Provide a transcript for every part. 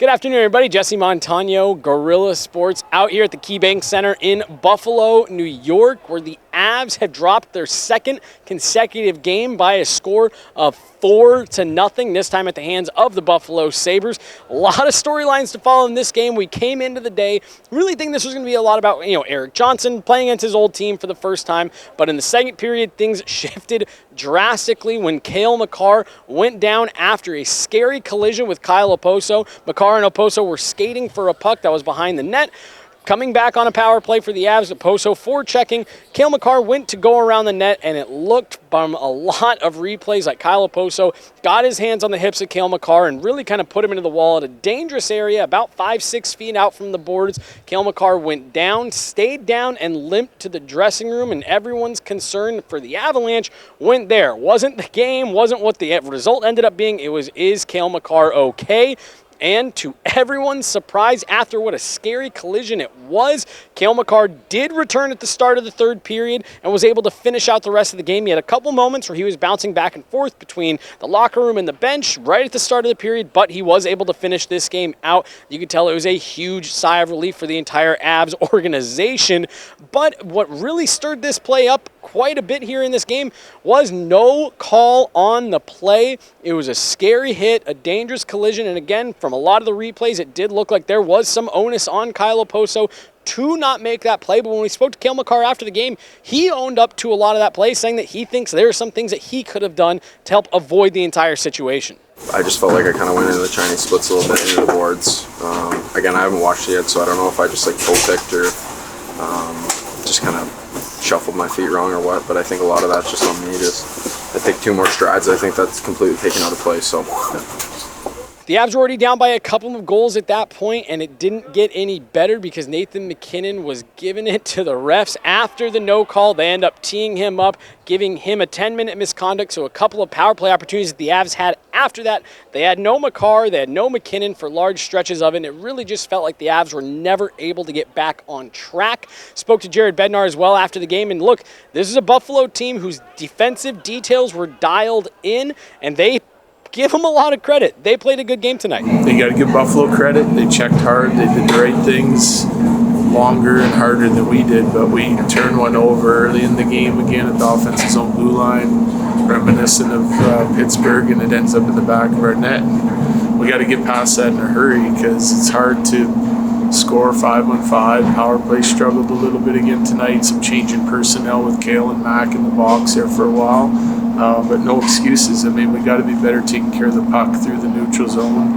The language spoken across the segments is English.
Good afternoon, everybody. Jesse Montaño, Guerilla Sports, out here at the KeyBank Center in Buffalo, New York, where the Avs have dropped their second consecutive game by a score of 4-0, this time at the hands of the Buffalo Sabres. A lot of storylines to follow in this game. We came into the day really thinking this was going to be a lot about, Erik Johnson playing against his old team for the first time, but in the second period, things shifted drastically when Cale Makar went down after a scary collision with Kyle Okposo. Makar and Okposo were skating for a puck that was behind the net. Coming back on a power play for the Avs, Okposo forechecking. Cale Makar went to go around the net, and it looked from a lot of replays like Kyle Okposo got his hands on the hips of Cale Makar and really kind of put him into the wall at a dangerous area about 5-6 feet out from the boards. Cale Makar went down, stayed down, and limped to the dressing room, and everyone's concern for the Avalanche went there. Wasn't the game, wasn't what the result ended up being. It was, is Cale Makar okay? And to everyone's surprise, after what a scary collision it was, Cale Makar did return at the start of the third period and was able to finish out the rest of the game. He had a couple moments where he was bouncing back and forth between the locker room and the bench right at the start of the period, but he was able to finish this game out. You could tell it was a huge sigh of relief for the entire Avs organization. But what really stirred this play up quite a bit here in this game was no call on the play. It was a scary hit, a dangerous collision, and again, from a lot of the replays, it did look like there was some onus on Kyle Okposo to not make that play. But when we spoke to Cale Makar after the game, he owned up to a lot of that play, saying that he thinks there are some things that he could have done to help avoid the entire situation. I just felt like I kind of went into the Chinese splits a little bit into the boards. Again, I haven't watched it yet, so I don't know if I just toe-picked or just kind of shuffled my feet wrong or what, but I think a lot of that's just on me. I take two more strides, I think that's completely taken out of play, so yeah. The Avs were already down by a couple of goals at that point, and it didn't get any better because Nathan MacKinnon was giving it to the refs. After the no call, they end up teeing him up, giving him a 10-minute misconduct, so a couple of power play opportunities that the Avs had after that. They had no Makar, they had no MacKinnon for large stretches of it, and it really just felt like the Avs were never able to get back on track. Spoke to Jared Bednar as well after the game, and look, this is a Buffalo team whose defensive details were dialed in, and they give them a lot of credit. They played a good game tonight. You got to give Buffalo credit. They checked hard. They did the right things longer and harder than we did, but we turned one over early in the game again at the offensive zone blue line, reminiscent of Pittsburgh, and it ends up in the back of our net. We got to get past that in a hurry because it's hard to score 5-on-5. Power play struggled a little bit again tonight. Some change in personnel with Cale and Mac in the box there for a while. But no excuses. I mean, we got to be better taking care of the puck through the neutral zone,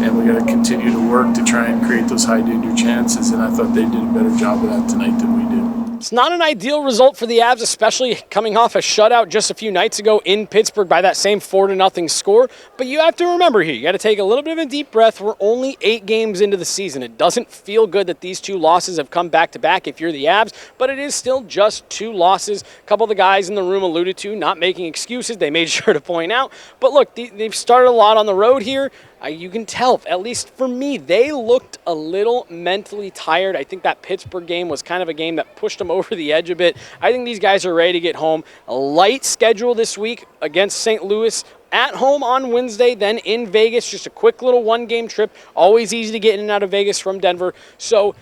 and we got to continue to work to try and create those high danger chances. And I thought they did a better job of that tonight than we did. It's not an ideal result for the Avs, especially coming off a shutout just a few nights ago in Pittsburgh by that same 4-0 score. But you have to remember here, you got to take a little bit of a deep breath. We're only 8 games into the season. It doesn't feel good that these 2 losses have come back-to-back if you're the Avs, but it is still just 2 losses. A couple of the guys in the room alluded to not making excuses. They made sure to point out. But look, they've started a lot on the road here. You can tell, at least for me, they looked a little mentally tired. I think that Pittsburgh game was kind of a game that pushed them over the edge a bit. I think these guys are ready to get home. A light schedule this week against St. Louis. At home on Wednesday, then in Vegas. Just a quick little 1-game trip. Always easy to get in and out of Vegas from Denver. So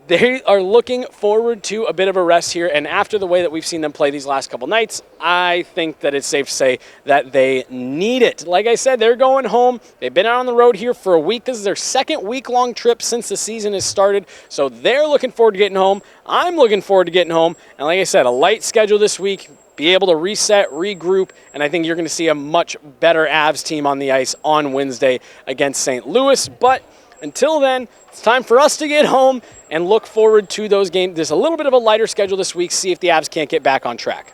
they are looking forward to a bit of a rest here, and after the way that we've seen them play these last couple nights, I think that it's safe to say that they need it. Like I said, they're going home. They've been out on the road here for a week. This is their second week-long trip since the season has started, so they're looking forward to getting home. I'm looking forward to getting home, and like I said, a light schedule this week, be able to reset, regroup, and I think you're going to see a much better Avs team on the ice on Wednesday against St. Louis, but until then, it's time for us to get home and look forward to those games. There's a little bit of a lighter schedule this week, see if the Avs can't get back on track.